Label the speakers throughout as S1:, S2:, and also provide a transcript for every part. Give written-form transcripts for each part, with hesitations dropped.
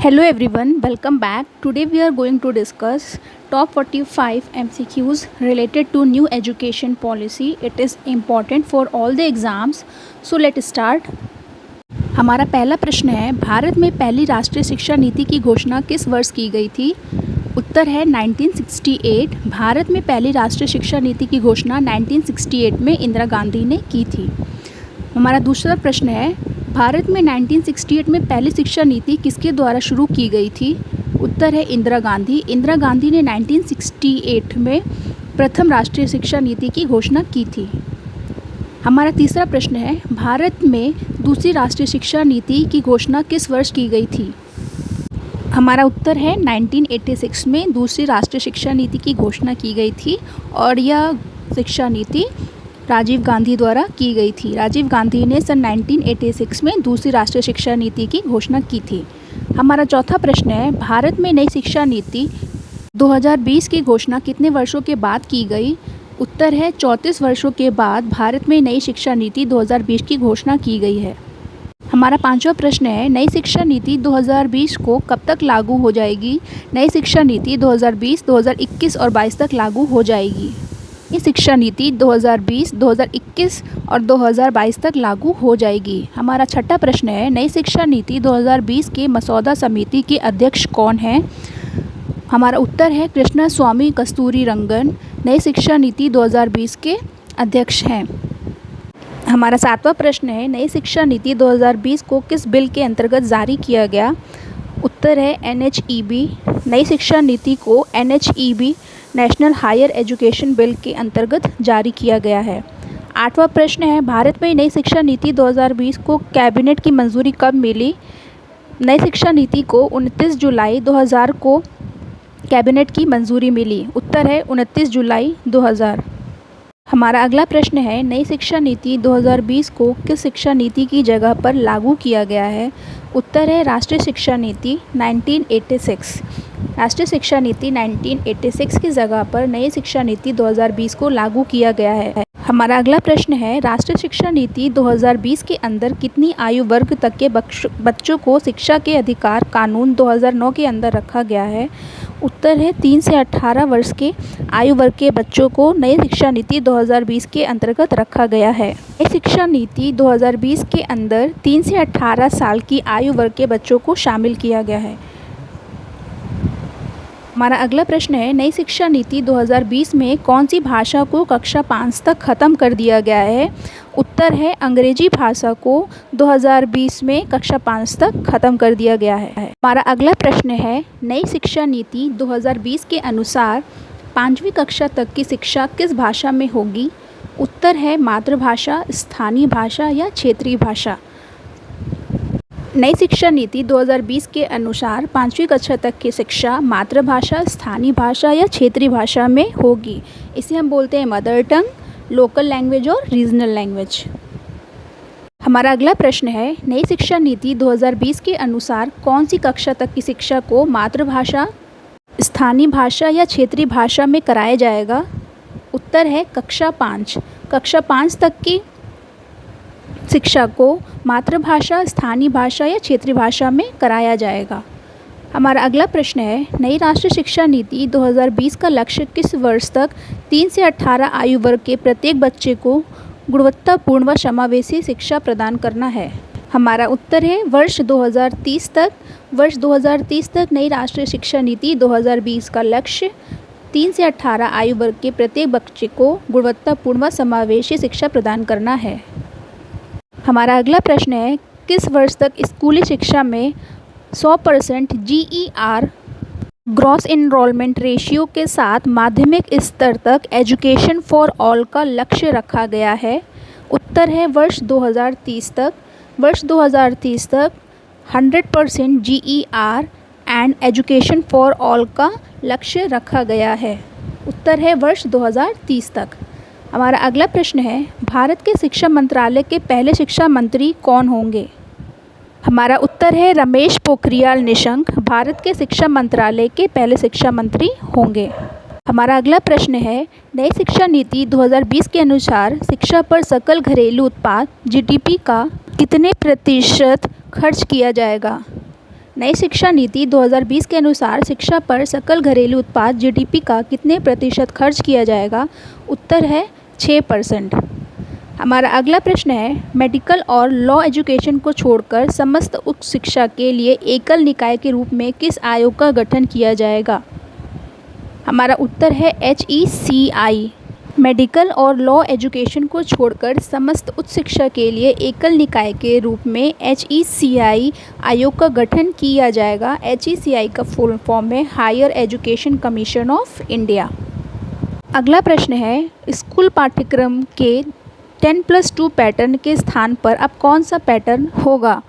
S1: Hello everyone, welcome back. Today we are going to discuss top 45 MCQs related to new education policy. It is important for all the exams. So let's start. हमारा पहला प्रश्न है, भारत में पहली राष्ट्रीय शिक्षा नीति की घोषणा किस वर्ष की गई थी? उत्तर है 1968। भारत में पहली राष्ट्रीय शिक्षा नीति की घोषणा 1968 में इंदिरा गांधी ने की थी। हमारा दूसरा प्रश्न है, भारत में 1968 में पहली शिक्षा नीति किसके द्वारा शुरू की गई थी? उत्तर है इंदिरा गांधी। इंदिरा गांधी ने 1968 में प्रथम राष्ट्रीय शिक्षा नीति की घोषणा की थी। हमारा तीसरा प्रश्न है, भारत में दूसरी राष्ट्रीय शिक्षा नीति की घोषणा किस वर्ष की गई थी? हमारा उत्तर है 1986 में दूसरी राष्ट्रीय शिक्षा नीति की घोषणा की गई थी और यह शिक्षा नीति राजीव गांधी द्वारा की गई थी। राजीव गांधी ने सन 1986 में दूसरी राष्ट्रीय शिक्षा नीति की घोषणा की थी। हमारा चौथा प्रश्न है, भारत में नई शिक्षा नीति 2020 की घोषणा कितने वर्षों के बाद की गई? उत्तर है 34 वर्षों के बाद भारत में नई शिक्षा नीति 2020 की घोषणा की गई है। हमारा पांचवा प्रश्न है, नई शिक्षा नीति 2020 को कब तक लागू हो जाएगी? नई शिक्षा नीति 2020, 2021 और 22 तक लागू हो जाएगी। ये शिक्षा नीति 2020, 2021 और 2022 तक लागू हो जाएगी। हमारा छठा प्रश्न है, नई शिक्षा नीति 2020 के मसौदा समिति के अध्यक्ष कौन हैं? हमारा उत्तर है कृष्णा स्वामी कस्तूरीरंगन नई शिक्षा नीति 2020 के अध्यक्ष हैं। हमारा सातवां प्रश्न है, नई शिक्षा नीति 2020 को किस बिल के अंतर्गत जारी किया गया? उत्तर है NHEB। नई शिक्षा नीति को NHEB National Higher Education Bill के अंतर्गत जारी किया गया है। आठवां प्रश्न है, भारत में नई शिक्षा नीति 2020 को कैबिनेट की मंजूरी कब मिली? नई शिक्षा नीति को 29 जुलाई 2000 को कैबिनेट की मंजूरी मिली। उत्तर है 29 जुलाई 2000। हमारा अगला प्रश्न है, नई शिक्षा नीति 2020 को किस शिक्षा नीति की जगह पर लागू किया गया है? उत्तर है राष्ट्रीय शिक्षा नीति 1986। राष्ट्रीय शिक्षा नीति 1986 की जगह पर नई शिक्षा नीति 2020 को लागू किया गया है। हमारा अगला प्रश्न है, राष्ट्रीय शिक्षा नीति 2020 के अंदर कितनी आयु वर्ग तक के बच्चों को शिक्षा के अधिकार कानून 2009 के अंदर रखा गया है? उत्तर है 3 से 18 वर्ष के आयु वर्ग के बच्चों को नई शिक्षा नीति 2020 के अंतर्गत रखा गया है। नई शिक्षा नीति 2020 के अंदर 3 से 18 साल की आयु वर्ग के बच्चों को शामिल किया गया है। हमारा अगला प्रश्न है, नई शिक्षा नीति 2020 में कौन सी भाषा को कक्षा 5 तक ख़त्म कर दिया गया है? उत्तर है अंग्रेजी भाषा को 2020 में कक्षा 5 तक ख़त्म कर दिया गया है। हमारा अगला प्रश्न है, नई शिक्षा नीति 2020 के अनुसार 5वीं कक्षा तक की शिक्षा किस भाषा में होगी? उत्तर है मातृभाषा, स्थानीय भाषा या क्षेत्रीय भाषा। नई शिक्षा नीति 2020 के अनुसार 5वीं कक्षा तक की शिक्षा मातृभाषा, स्थानीय भाषा या क्षेत्रीय भाषा में होगी। इसे हम बोलते हैं मदर टंग, लोकल लैंग्वेज और रीजनल लैंग्वेज। हमारा अगला प्रश्न है, नई शिक्षा नीति 2020 के अनुसार कौन सी कक्षा तक की शिक्षा को मातृभाषा, स्थानीय भाषा या क्षेत्रीय भाषा में कराया जाएगा? उत्तर है कक्षा 5। कक्षा 5 तक की शिक्षा को मातृभाषा, स्थानीय भाषा या क्षेत्रीय भाषा में कराया जाएगा। हमारा अगला प्रश्न है, नई राष्ट्रीय शिक्षा नीति 2020 का लक्ष्य किस वर्ष तक 3 से 18 आयु वर्ग के प्रत्येक बच्चे को गुणवत्तापूर्ण व समावेशी शिक्षा प्रदान करना है? हमारा उत्तर है वर्ष 2030 तक। वर्ष 2030 तक नई राष्ट्रीय शिक्षा नीति 2020 का लक्ष्य 3 से 18 आयु वर्ग के प्रत्येक बच्चे को गुणवत्तापूर्ण व समावेशी शिक्षा प्रदान करना है। हमारा अगला प्रश्न है, किस वर्ष तक स्कूली शिक्षा में 100% GER ग्रॉस एनरोलमेंट रेशियो के साथ माध्यमिक स्तर तक एजुकेशन फॉर ऑल का लक्ष्य रखा गया है? उत्तर है वर्ष 2030 तक। वर्ष 2030 तक 100% GER and education for all का लक्ष्य रखा गया है। उत्तर है वर्ष 2030 तक। हमारा अगला प्रश्न है, भारत के शिक्षा मंत्रालय के पहले शिक्षा मंत्री कौन होंगे? हमारा उत्तर है रमेश पोखरियाल निशंक भारत के शिक्षा मंत्रालय के पहले शिक्षा मंत्री होंगे। हमारा अगला प्रश्न है, नई शिक्षा नीति 2020 के अनुसार शिक्षा पर सकल घरेलू उत्पाद GDP का कितने प्रतिशत खर्च किया जाएगा? नई शिक्षा नीति 2020 के अनुसार शिक्षा पर सकल घरेलू उत्पाद जीडीपी का कितने प्रतिशत खर्च किया जाएगा? उत्तर है 6%। हमारा अगला प्रश्न है, मेडिकल और लॉ एजुकेशन को छोड़कर समस्त उच्च शिक्षा के लिए एकल निकाय के रूप में किस आयोग का गठन किया जाएगा? हमारा उत्तर है HECI। मेडिकल और लॉ एजुकेशन को छोड़कर समस्त उच्च शिक्षा के लिए एकल निकाय के रूप में HECI आयोग का गठन किया जाएगा। HECI का फुल फॉर्म है Higher Education Commission of India. अगला प्रश्न है, स्कूल पाठ्यक्रम के 10+2 पैटर्न के स्थान पर अब कौन सा पैटर्न होगा?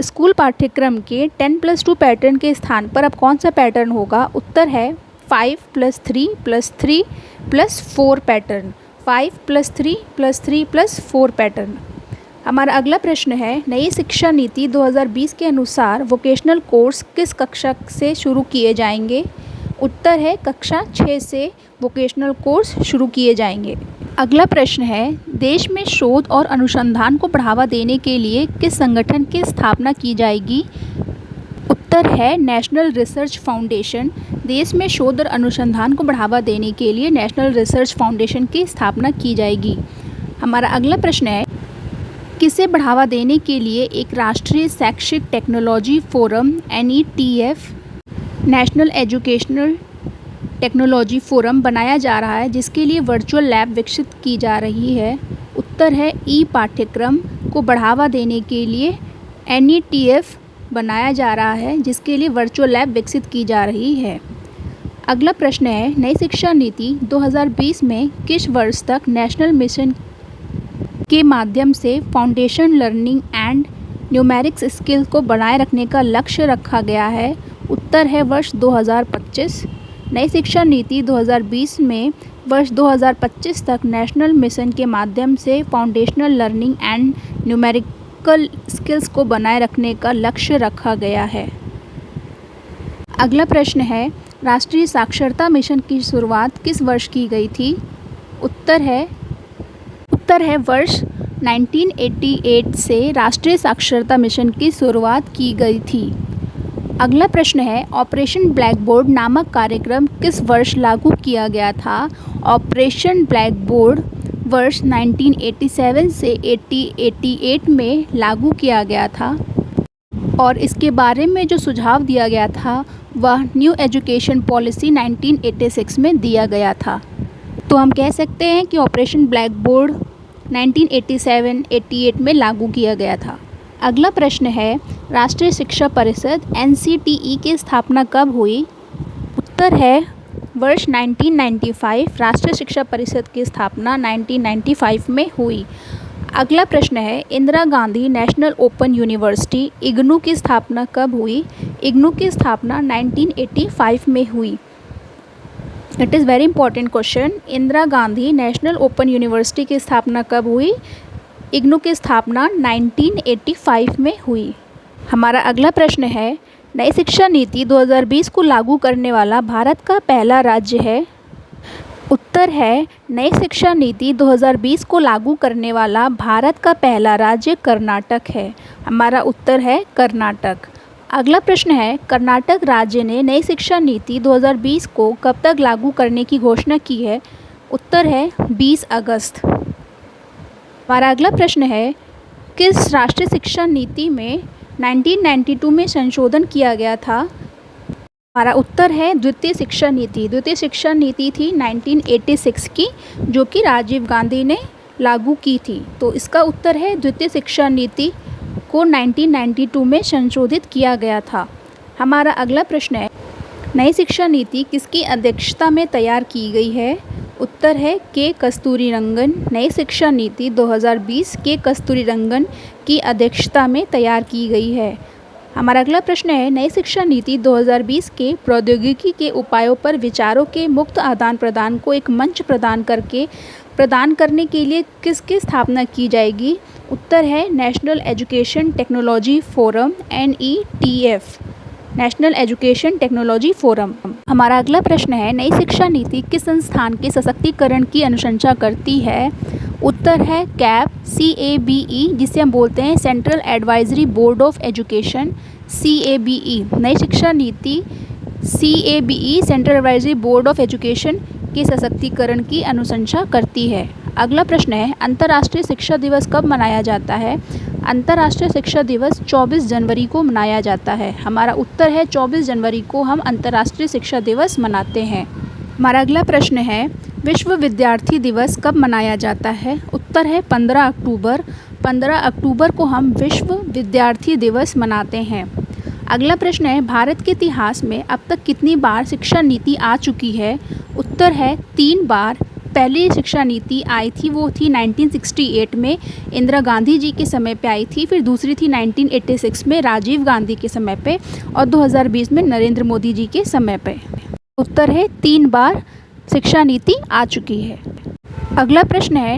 S1: स्कूल पाठ्यक्रम के 10+2 पैटर्न के स्थान पर अब कौन सा पैटर्न होगा? उत्तर है 5+3+3+4 पैटर्न। 5+3+3+4 पैटर्न। हमारा अगला प्रश्न है, नई शिक्षा नीति 2020 के अनुसार वोकेशनल कोर्स किस कक्षा से शुरू किए जाएंगे? उत्तर है कक्षा 6 से वोकेशनल कोर्स शुरू किए जाएंगे। अगला प्रश्न है, देश में शोध और अनुसंधान को बढ़ावा देने के लिए किस संगठन की स्थापना की जाएगी? उत्तर है नेशनल रिसर्च फाउंडेशन। देश में शोध और अनुसंधान को बढ़ावा देने के लिए नेशनल रिसर्च फाउंडेशन की स्थापना की जाएगी। हमारा अगला प्रश्न है, किसे बढ़ावा देने के लिए एक राष्ट्रीय शैक्षिक technology forum NETF national educational technology forum बनाया जा रहा है, जिसके लिए वर्चुअल लैब विकसित की जा रही है? उत्तर है पाठ्यक्रम को बढ़ावा देने के लिए NETF बनाया जा रहा है, जिसके लिए वर्चुअल लैब विकसित की जा रही है। अगला प्रश्न है, नई शिक्षा नीति 2020 में किस वर्ष तक नेशनल मिशन के माध्यम से foundation learning and numerics skill को बनाए रखने का लक्ष्य रखा गया है? उत्तर है वर्ष 2025। नई शिक्षा नीति 2020 में वर्ष 2025 तक नेशनल मिशन के माध्यम से foundational learning and numerical skills को बनाए रखने का लक्ष्य रखा गया है। अगला प्रश्न है, राष्ट्रीय साक्षरता मिशन की शुरुआत किस वर्ष की गई थी? उत्तर है वर्ष 1988 से राष्ट्रीय साक्षरता मिशन की शुरुआत की गई थी। अगला प्रश्न है, ऑपरेशन ब्लैक बोर्ड नामक कार्यक्रम किस वर्ष लागू किया गया था? ऑपरेशन ब्लैक बोर्ड वर्ष 1987 से 88 में लागू किया गया था और इसके बारे में जो सुझाव दिया गया था वह न्यू एजुकेशन पॉलिसी 1986 में दिया गया था। तो हम कह सकते हैं कि ऑपरेशन ब्लैक बोर्ड 1987-88 में लागू किया गया था। अगला प्रश्न है, राष्ट्रीय शिक्षा परिषद NCTE की स्थापना कब हुई? उत्तर है वर्ष 1995। राष्ट्रीय शिक्षा परिषद की स्थापना 1995 में हुई। अगला प्रश्न है, Indira Gandhi national open university IGNOU की स्थापना कब हुई? IGNOU की स्थापना 1985 में हुई। It is very important question. Indira Gandhi national open university की स्थापना कब हुई? IGNOU की स्थापना 1985 में हुई। हमारा अगला प्रश्न है, नई शिक्षा नीति 2020 को लागू करने वाला भारत का पहला राज्य है? उत्तर है नई शिक्षा नीति 2020 को लागू करने वाला भारत का पहला राज्य कर्नाटक है। हमारा उत्तर है कर्नाटक। अगला प्रश्न है, कर्नाटक राज्य ने नई शिक्षा नीति 2020 को कब तक लागू करने की घोषणा की है? उत्तर है 20 अगस्त। हमारा अगला प्रश्न है, किस राष्ट्रीय शिक्षा नीति में 1992 में संशोधन किया गया था? हमारा उत्तर है द्वितीय शिक्षा नीति। द्वितीय शिक्षा नीति थी 1986 की, जो कि राजीव गांधी ने लागू की थी। तो इसका उत्तर है द्वितीय शिक्षा नीति को 1992 में संशोधित किया गया था। हमारा अगला प्रश्न है, नई शिक्षा नीति किसकी अध्यक्षता में तैयार की गई है? उत्तर है के कस्तूरीरंगन। नई शिक्षा नीति 2020 के कस्तूरीरंगन की अध्यक्षता में तैयार की गई है। हमारा अगला प्रश्न है, नई शिक्षा नीति 2020 के प्रौद्योगिकी के उपायों पर विचारों के मुक्त आदान प्रदान को एक मंच प्रदान करने के लिए किसकी स्थापना की जाएगी? उत्तर है national education technology forum NETF national education technology forum. हमारा अगला प्रश्न है, नई शिक्षा नीति किस संस्थान के सशक्तिकरण की अनुशंसा करती है? उत्तर है CABE, जिसे हम बोलते हैं central advisory board of education. CABE नई शिक्षा नीति CABE central advisory board of education के सशक्तिकरण की अनुशंसा करती है। अगला प्रश्न है, अंतर्राष्ट्रीय शिक्षा दिवस कब मनाया जाता है? अंतर्राष्ट्रीय शिक्षा दिवस 24 जनवरी को मनाया जाता है। हमारा उत्तर है 24 जनवरी को हम अंतर्राष्ट्रीय शिक्षा दिवस मनाते हैं। हमारा अगला प्रश्न है, विश्व विद्यार्थी दिवस कब मनाया जाता है? उत्तर है 15 अक्टूबर। 15 अक्टूबर को हम विश्व विद्यार्थी दिवस मनाते हैं। अगला प्रश्न है, भारत के इतिहास में अब तक कितनी बार शिक्षा नीति आ चुकी है? उत्तर है 3 बार। पहली शिक्षा नीति आई थी वो थी 1968 में इंदिरा गांधी जी के समय पे आई थी, फिर दूसरी थी 1986 में राजीव गांधी के समय पे और 2020 में नरेंद्र मोदी जी के समय पे। उत्तर है 3 बार शिक्षा नीति आ चुकी है। अगला प्रश्न है,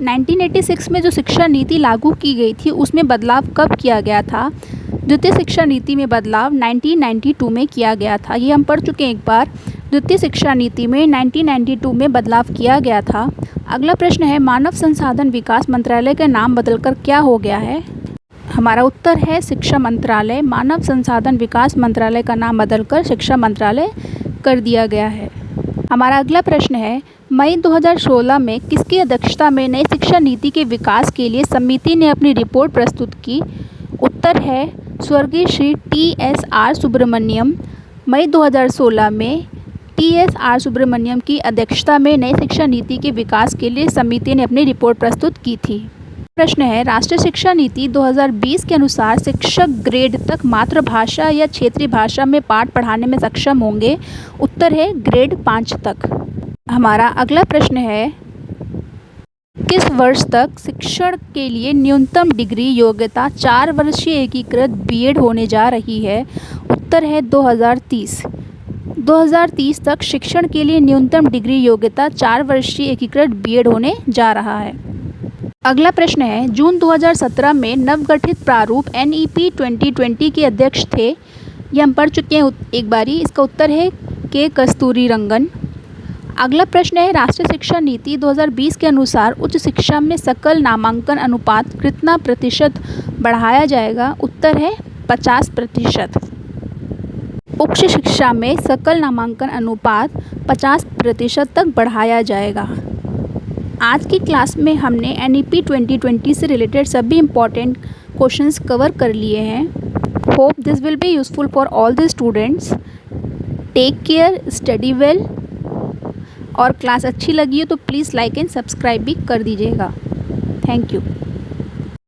S1: 1986 में जो शिक्षा नीति लागू की गई थी उसमें बदलाव कब किया गया था? द्वितीय शिक्षा नीति में बदलाव 1992 में किया गया था। ये हम पढ़ चुके हैं एक बार। द्वितीय शिक्षा नीति में 1992 में बदलाव किया गया था। अगला प्रश्न है, मानव संसाधन विकास मंत्रालय का नाम बदलकर क्या हो गया है? हमारा उत्तर है शिक्षा मंत्रालय। मानव संसाधन विकास मंत्रालय का नाम बदलकर शिक्षा मंत्रालय कर दिया गया है। हमारा अगला प्रश्न है, मई 2016 में किसकी अध्यक्षता में नई शिक्षा नीति के विकास के लिए समिति ने अपनी रिपोर्ट प्रस्तुत की? उत्तर है स्वर्गीय श्री TSR सुब्रमण्यम। मई 2016 में TSR सुब्रमण्यम की अध्यक्षता में नई शिक्षा नीति के विकास के लिए समिति ने अपनी रिपोर्ट प्रस्तुत की थी। प्रश्न है, राष्ट्रीय शिक्षा नीति 2020 के अनुसार शिक्षक ग्रेड तक मातृभाषा या क्षेत्रीय भाषा में पाठ पढ़ाने में सक्षम होंगे। उत्तर है ग्रेड 5 तक। हमारा अगला प्रश्न है, किस वर्ष तक शिक्षण के लिए न्यूनतम डिग्री योग्यता 4 वर्षीय एकीकृत BEd होने जा रही है? उत्तर है 2030। 2030 तक शिक्षण के लिए न्यूनतम डिग्री योग्यता 4 वर्षीय एकीकृत BEd होने जा रहा है। अगला प्रश्न है, जून 2017 में नवगठित प्रारूप NEP 2020 के अध्यक्ष थे। ये हम पढ़ चुके हैं एक बारी। इसका उत्तर है K कस्तूरीरंगन। अगला प्रश्न है, राष्ट्रीय शिक्षा नीति 2020 के अनुसार उच्च शिक्षा में सकल नामांकन अनुपात कितना प्रतिशत बढ़ाया जाएगा? उत्तर है 50%। उच्च शिक्षा में सकल नामांकन अनुपात 50% तक बढ़ाया जाएगा। आज की क्लास में हमने NEP 2020 से रिलेटेड सभी इम्पॉर्टेंट क्वेश्चंस कवर कर लिए हैं। Hope this will be useful for all the students. Take care, study well. और क्लास अच्छी लगी हो तो प्लीज़ लाइक एंड सब्सक्राइब भी कर दीजिएगा। Thank you.